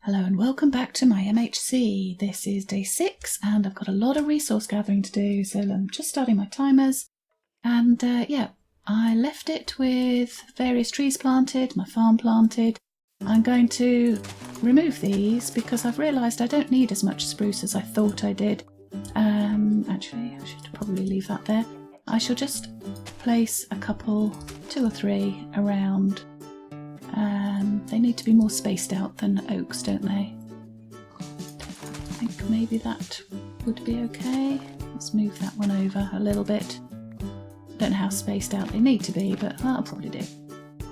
Hello and welcome back to my MHC. This is day 6 and I've got a lot of resource gathering to do, so I'm just starting my timers. And yeah, I left it with various trees planted, my farm planted. I'm going to remove these because I've realised I don't need as much spruce as I thought I did. Actually, I should probably leave that there. I shall just place a couple, 2 or 3 around. They need to be more spaced out than oaks, don't they? I think maybe that would be okay. Let's move that one over a little bit. Don't know how spaced out they need to be, but that'll probably do.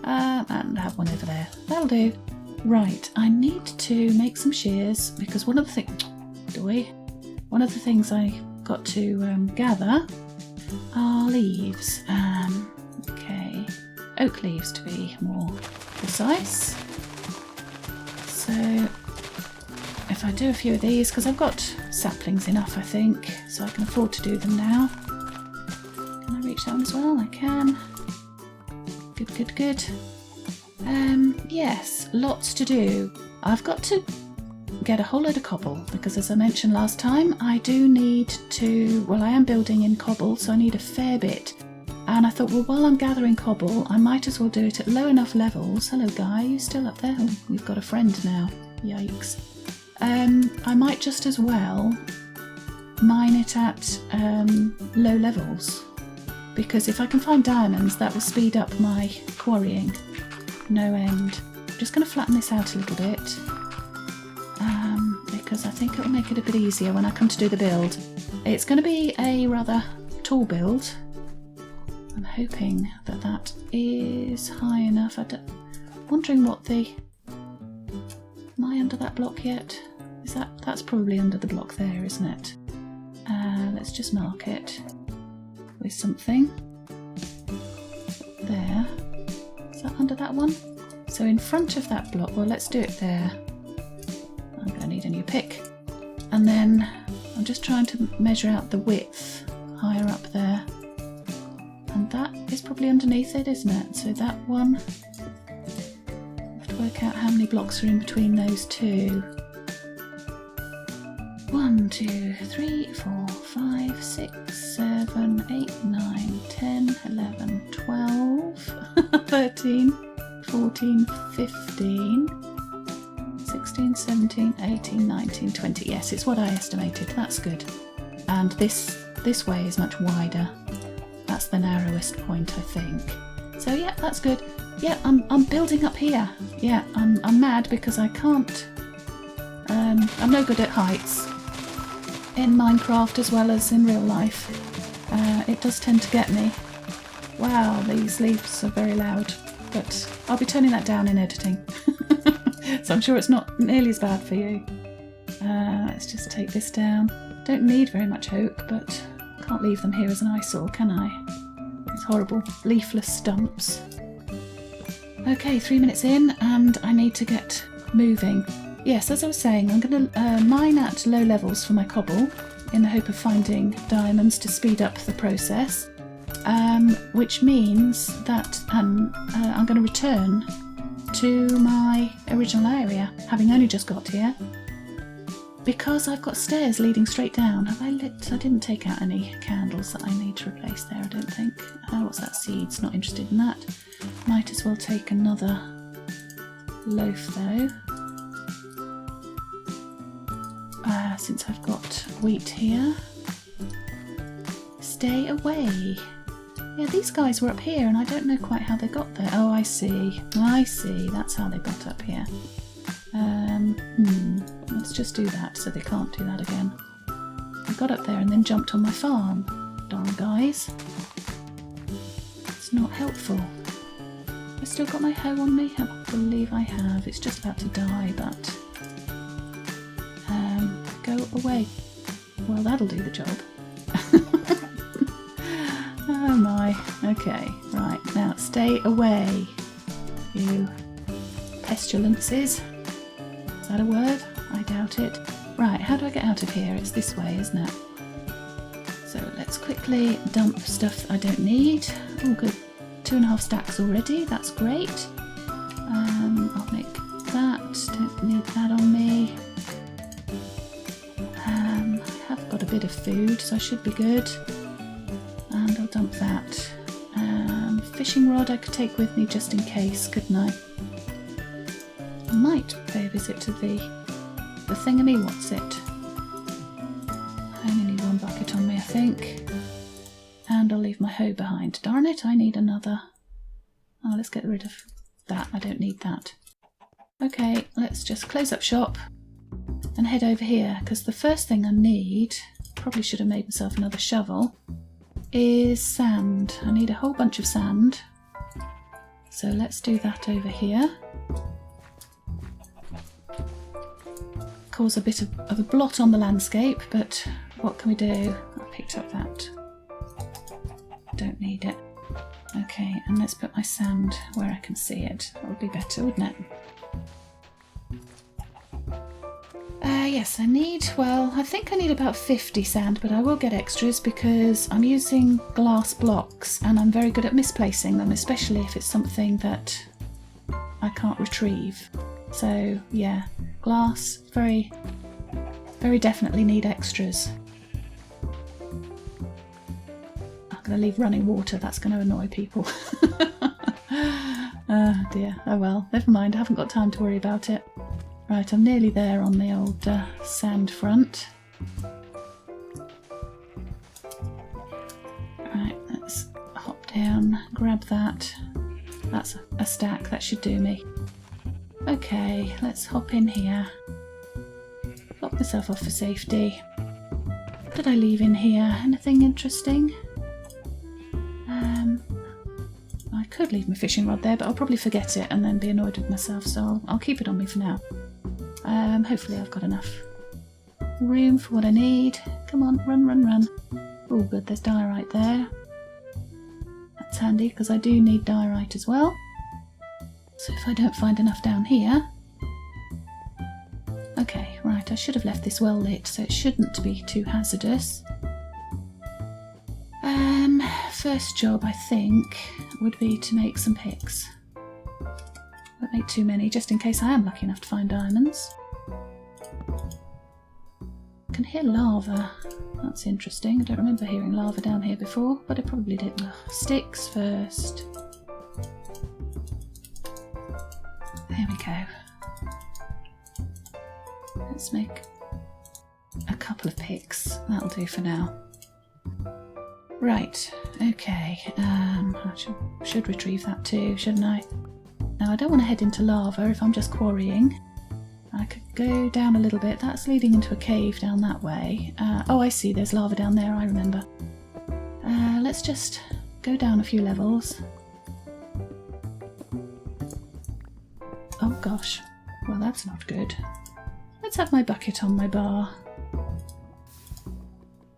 And have one over there. That'll do. Right, I need to make some shears because one of the things I got to gather are leaves. Okay, oak leaves to be more precise. So if I do a few of these, because I've got saplings enough I think, so I can afford to do them now. Can I reach that one as well? I can. Good. Yes, lots to do. I've got to get a whole load of cobble because, as I mentioned last time, I do need to, well, I am building in cobble, so I need a fair bit. And I thought, well, while I'm gathering cobble, I might as well do it at low enough levels. Hello, guy, you still up there? Oh, we've got a friend now. Yikes. I might just as well mine it at low levels, because if I can find diamonds, that will speed up my quarrying. No end. I'm just going to flatten this out a little bit, because I think it'll make it a bit easier when I come to do the build. It's going to be a rather tall build. I'm hoping that that is high enough. I'm wondering what the... Am I under that block yet? Is that's probably under the block there, isn't it? Let's just mark it with something. There. Is that under that one? So in front of that block, well, let's do it there. I'm going to need a new pick. And then I'm just trying to measure out the width higher up there. And that is probably underneath it, isn't it? So that one, I have to work out how many blocks are in between those two. 1, 2, 3, 4, 5, 6, 7, 8, 9, 10, 11, 12, 13, 14, 15, 16, 17, 18, 19, 20. Yes, it's what I estimated. That's good. And this way is much wider. That's the narrowest point, I think. So yeah, that's good. Yeah, I'm building up here. Yeah, I'm mad because I can't. I'm no good at heights in Minecraft as well as in real life. It does tend to get me. Wow, these leaves are very loud, but I'll be turning that down in editing. So I'm sure it's not nearly as bad for you. Let's just take this down. Don't need very much oak, but can't leave them here as an eyesore, can I? It's horrible. Leafless stumps. Okay, 3 minutes in and I need to get moving. Yes, as I was saying, I'm going to mine at low levels for my cobble in the hope of finding diamonds to speed up the process, which means that I'm going to return to my original area, having only just got here. Because I've got stairs leading straight down. Have I lit? I didn't take out any candles that I need to replace there, I don't think. What's that? Seeds? Not interested in that. Might as well take another loaf though. Since I've got wheat here. Stay away. Yeah, these guys were up here and I don't know quite how they got there. Oh, I see. That's how they got up here. Let's just do that so they can't do that again. I got up there and then jumped on my farm. Darn guys. It's not helpful. I've still got my hoe on me? I believe I have. It's just about to die, but... go away. Well, that'll do the job. Oh my. Okay, right. Now, stay away, you pestilences. Is that a word? I doubt it. Right, how do I get out of here? It's this way, isn't it? So let's quickly dump stuff I don't need. Oh, good. 2.5 stacks already. That's great. I'll make that. don't need that on me. I have got a bit of food, so I should be good. And I'll dump that. Fishing rod I could take with me just in case, couldn't I? I might pay a visit to the thingamy, what's it? I only need one bucket on me, I think. And I'll leave my hoe behind. Darn it, I need another. Oh, let's get rid of that. I don't need that. Okay, let's just close up shop and head over here, because the first thing I need, probably should have made myself another shovel, is sand. I need a whole bunch of sand. So let's do that over here. Cause a bit of a blot on the landscape, but what can we do? I picked up that. Don't need it. Okay, and let's put my sand where I can see it. That would be better, wouldn't it? Yes, I think I need about 50 sand, but I will get extras because I'm using glass blocks and I'm very good at misplacing them, especially if it's something that I can't retrieve. So yeah, glass, very, very definitely need extras. I'm going to leave running water, that's going to annoy people. Oh dear, oh well, never mind, I haven't got time to worry about it. Right, I'm nearly there on the old sand front. Right, let's hop down, grab that. That's a stack, that should do me. Okay, let's hop in here. Lock myself off for safety. What did I leave in here? Anything interesting? I could leave my fishing rod there, but I'll probably forget it and then be annoyed with myself, so I'll keep it on me for now. Hopefully I've got enough room for what I need. Come on, run, run, run. Oh good, there's diorite there. That's handy because I do need diorite as well. So if I don't find enough down here... Okay, right, I should have left this well lit so it shouldn't be too hazardous. First job I think would be to make some picks. Don't make too many just in case I am lucky enough to find diamonds. I can hear lava. That's interesting. I don't remember hearing lava down here before, but I probably did. Ugh. Sticks first. There we go. Let's make a couple of picks. That'll do for now. Right, okay. I should retrieve that too, shouldn't I? Now I don't want to head into lava if I'm just quarrying. I could go down a little bit. That's leading into a cave down that way. Oh, I see, there's lava down there, I remember. Let's just go down a few levels. Oh gosh, well that's not good. Let's have my bucket on my bar.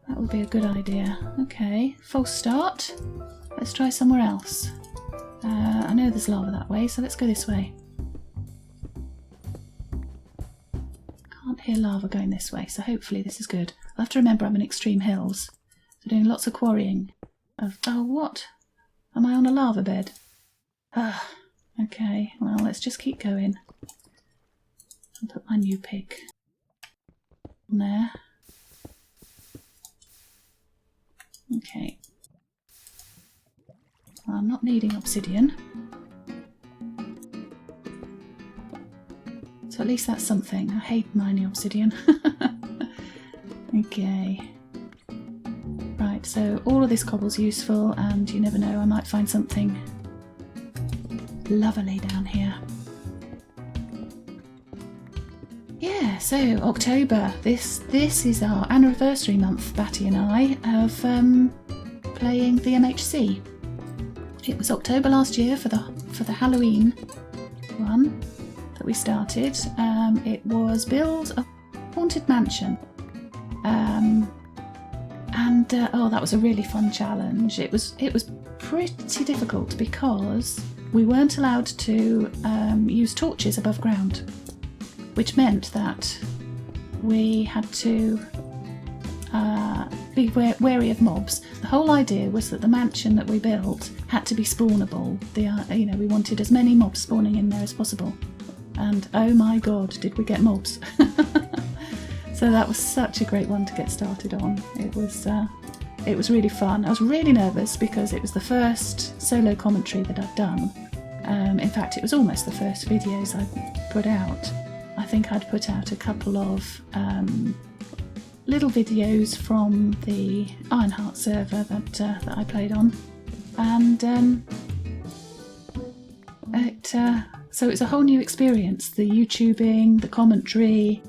That would be a good idea. Okay, false start. Let's try somewhere else. I know there's lava that way, so let's go this way. Can't hear lava going this way, so hopefully this is good. I'll have to remember I'm in extreme hills. So doing lots of quarrying. Oh, what? Am I on a lava bed? Ah, okay, well, let's just keep going. I'll put my new pick on there. Okay. Well, I'm not needing obsidian. So at least that's something. I hate mining obsidian. Okay. Right, so all of this cobble's useful and you never know, I might find something lovely down here. Yeah, so October. This is our anniversary month, Batty and I, of playing the MHC. It was October last year for the Halloween one that we started. It was build a haunted mansion. Oh, that was a really fun challenge. It was pretty difficult because we weren't allowed to use torches above ground, which meant that we had to be wary of mobs. The whole idea was that the mansion that we built had to be spawnable. We wanted as many mobs spawning in there as possible. and oh my god, did we get mobs. So that was such a great one to get started on. It was really fun. I was really nervous because it was the first solo commentary that I'd done. In fact, it was almost the first videos I put out. I think I'd put out a couple of little videos from the Ironheart server that I played on, and so it was a whole new experience. The YouTubing, the commentary,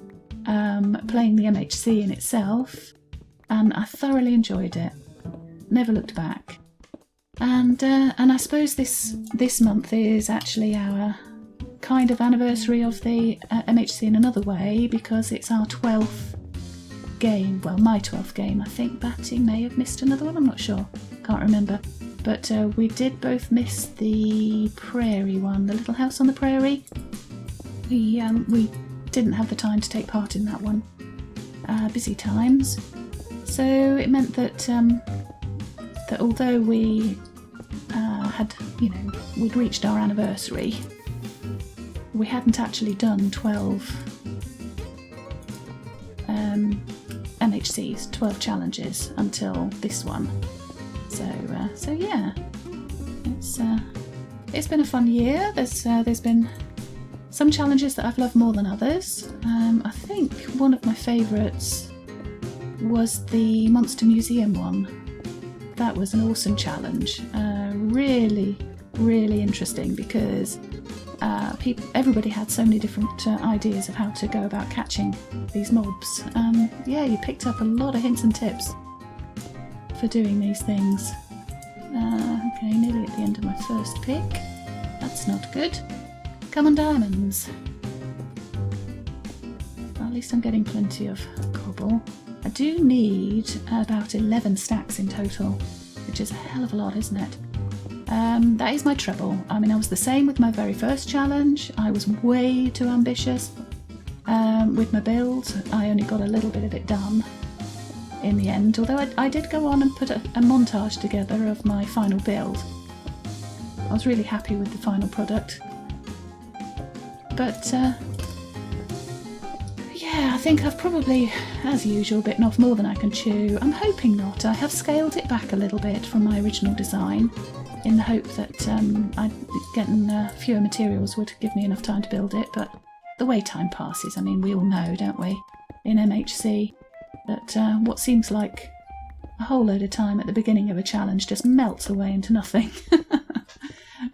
playing the MHC in itself, and I thoroughly enjoyed it. Never looked back. And I suppose this month is actually our kind of anniversary of the MHC in another way, because it's our 12th game. Well, my 12th game. I think Batty may have missed another one, I'm not sure. Can't remember. But we did both miss the prairie one, the little house on the prairie. We didn't have the time to take part in that one. Busy times. So it meant that although we had, we'd reached our anniversary, we hadn't actually done 12 MHCs, 12 challenges until this one. So yeah, it's been a fun year. There's been some challenges that I've loved more than others. I think one of my favourites was the Monster Museum one. That was an awesome challenge. Really, really interesting, because everybody had so many different ideas of how to go about catching these mobs. Yeah, you picked up a lot of hints and tips for doing these things. Okay, nearly at the end of my first pick. That's not good. Come on, diamonds. Well, at least I'm getting plenty of cobble. I do need about 11 stacks in total, which is a hell of a lot, isn't it? That is my trouble. I mean, I was the same with my very first challenge. I was way too ambitious with my build. I only got a little bit of it done in the end, although I did go on and put a montage together of my final build. I was really happy with the final product. But yeah, I think I've probably, as usual, bitten off more than I can chew. I'm hoping not. I have scaled it back a little bit from my original design, in the hope that getting fewer materials would give me enough time to build it, but the way time passes, I mean, we all know, don't we, in MHC, that what seems like a whole load of time at the beginning of a challenge just melts away into nothing.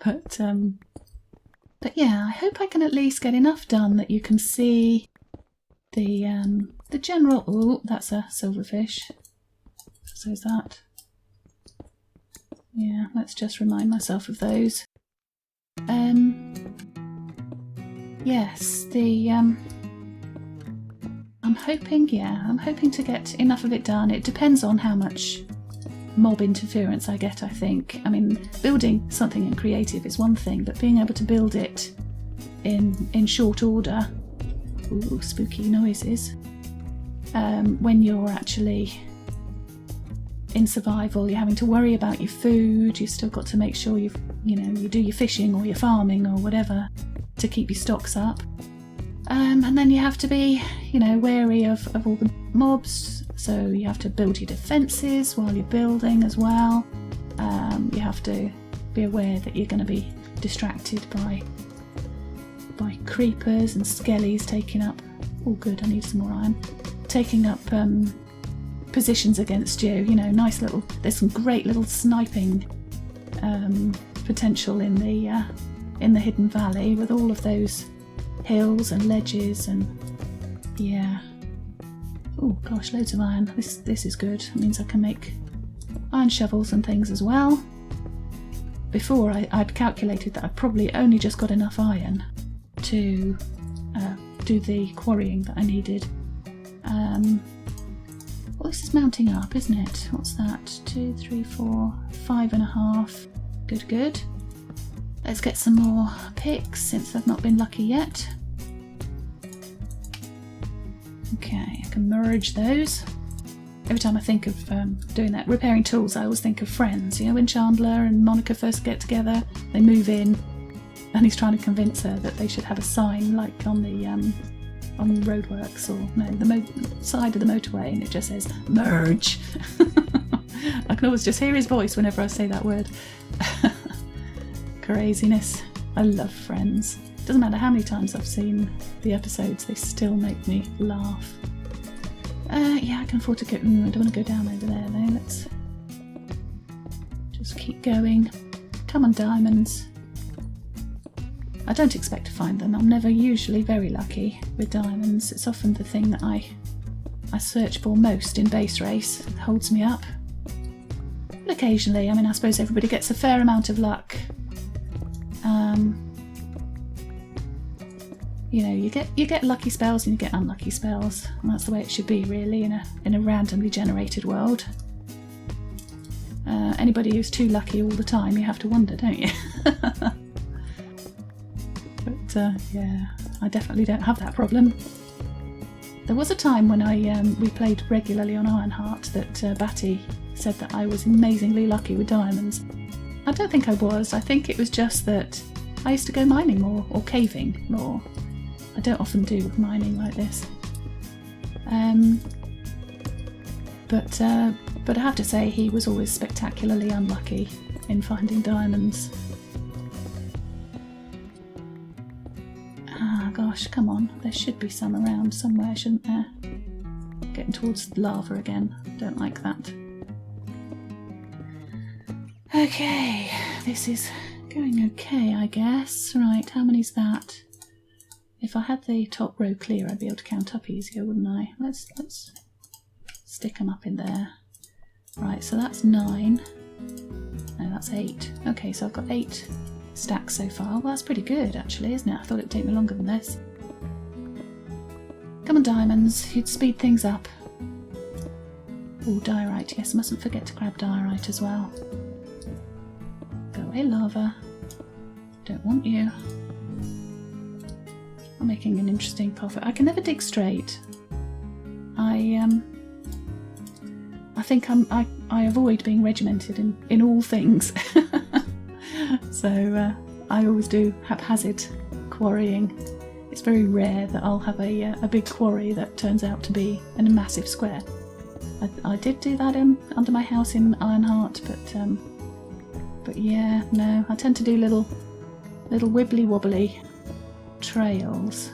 But yeah, I hope I can at least get enough done that you can see the general... Oh, that's a silverfish. So is that... Yeah, let's just remind myself of those. Yes, I'm hoping to get enough of it done. It depends on how much mob interference I get, I think. I mean, building something in creative is one thing, but being able to build it in short order... Ooh, spooky noises. When you're actually in survival, you're having to worry about your food, you've still got to make sure you do your fishing or your farming or whatever to keep your stocks up. And then you have to be, wary of all the mobs, so you have to build your defences while you're building as well. You have to be aware that you're going to be distracted by creepers and skellies taking up... Oh good, I need some more iron. Taking up positions against you, nice little... There's some great little sniping potential in the hidden valley with all of those hills and ledges and... Yeah. Oh gosh, loads of iron. This is good. It means I can make iron shovels and things as well. Before I'd calculated that I probably only just got enough iron to do the quarrying that I needed. Well, this is mounting up, isn't it? What's that? 2, 3, 4, 5.5. Good. Let's get some more picks since I've not been lucky yet. Okay, I can merge those. Every time I think of doing that, repairing tools, I always think of Friends. When Chandler and Monica first get together, they move in and he's trying to convince her that they should have a sign like on the roadworks, or no, the side of the motorway, and it just says merge. I can always just hear his voice whenever I say that word. Craziness. I love Friends. Doesn't matter how many times I've seen the episodes, they still make me laugh. Yeah, I can afford to go. I don't want to go down over there though. Let's just keep going. Come on, diamonds. I don't expect to find them. I'm never usually very lucky with diamonds. It's often the thing that I search for most in base race. It holds me up. But occasionally, I mean, I suppose everybody gets a fair amount of luck. You know, you get lucky spells and you get unlucky spells, and that's the way it should be, really, in a randomly generated world. Anybody who's too lucky all the time, you have to wonder, don't you? But yeah, I definitely don't have that problem. There was a time when we played regularly on Ironheart that Batty said that I was amazingly lucky with diamonds. I don't think I was. I think it was just that I used to go mining more, or caving more. I don't often do mining like this. But I have to say he was always spectacularly unlucky in finding diamonds. Ah, gosh, come on. There should be some around somewhere, shouldn't there? Getting towards lava again. Don't like that. Okay, this is going okay, I guess. Right, how many's that? If I had the top row clear, I'd be able to count up easier, wouldn't I? Let's stick them up in there. Right, so that's 9. No, that's 8. Okay, so I've got 8 stacks so far. Well, that's pretty good, actually, isn't it? I thought it would take me longer than this. Come on, diamonds. You'd speed things up. Oh, diorite. Yes, mustn't forget to grab diorite as well. Go away, lava. Don't want you. I'm making an interesting profit. I can never dig straight. I think I avoid being regimented in all things. So I always do haphazard quarrying. It's very rare that I'll have a big quarry that turns out to be in a massive square. I did do that under my house in Ironheart, but yeah, no, I tend to do little wibbly wobbly trails,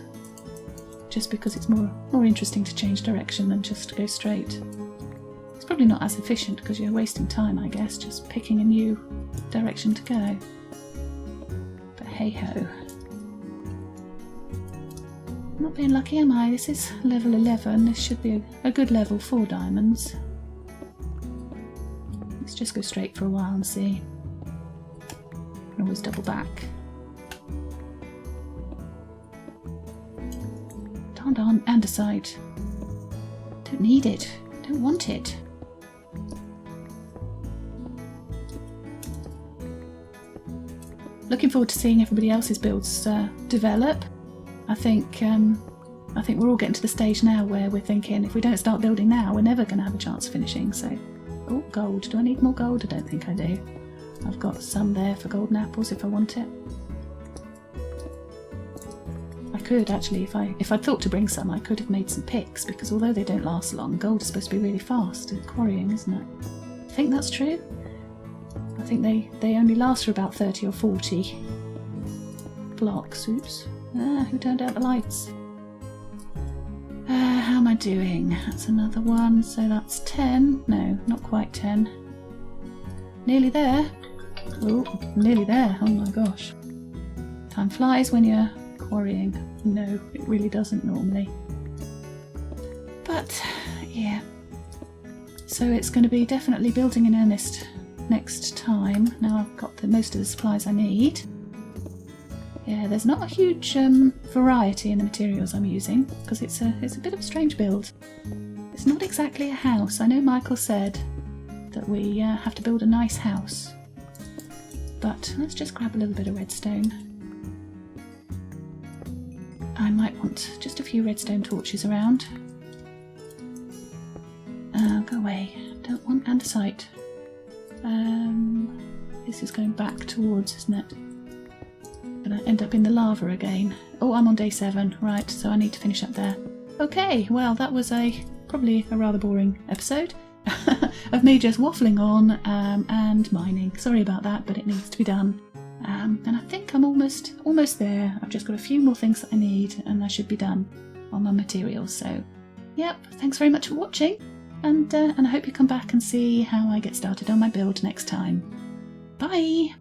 just because it's more interesting to change direction than just to go straight. It's probably not as efficient because you're wasting time, I guess, just picking a new direction to go. But hey ho. Not being lucky, am I? This is level 11. This should be a good level for diamonds. Let's just go straight for a while and see. Can always double back. Darn andesite. Don't need it. Don't want it. Looking forward to seeing everybody else's builds develop. I think we're all getting to the stage now where we're thinking if we don't start building now, we're never going to have a chance of finishing. So, oh, gold. Do I need more gold? I don't think I do. I've got some there for golden apples if I want it. I could actually, if I'd thought to bring some, I could have made some picks, because although they don't last long, gold is supposed to be really fast at quarrying, isn't it? I think that's true. I think they only last for about 30 or 40 blocks. Oops. Who turned out the lights? How am I doing? That's another one, so that's 10. No, not quite 10. Nearly there. Oh, nearly there. Oh my gosh. Time flies when you're quarrying. No, it really doesn't normally. But, yeah. So it's going to be definitely building in earnest next time. Now I've got most of the supplies I need. Yeah, there's not a huge variety in the materials I'm using, because it's a bit of a strange build. It's not exactly a house. I know Michael said that we have to build a nice house. But let's just grab a little bit of redstone. I might want just a few redstone torches around. Go away. Don't want andesite. This is going back towards, isn't it? But end up in the lava again. Oh, I'm on day 7, right, so I need to finish up there. Okay, well that was probably a rather boring episode of me just waffling on and mining. Sorry about that, but it needs to be done. And I think I'm almost there. I've just got a few more things that I need and I should be done on my materials. So, yep, thanks very much for watching, and I hope you come back and see how I get started on my build next time. Bye!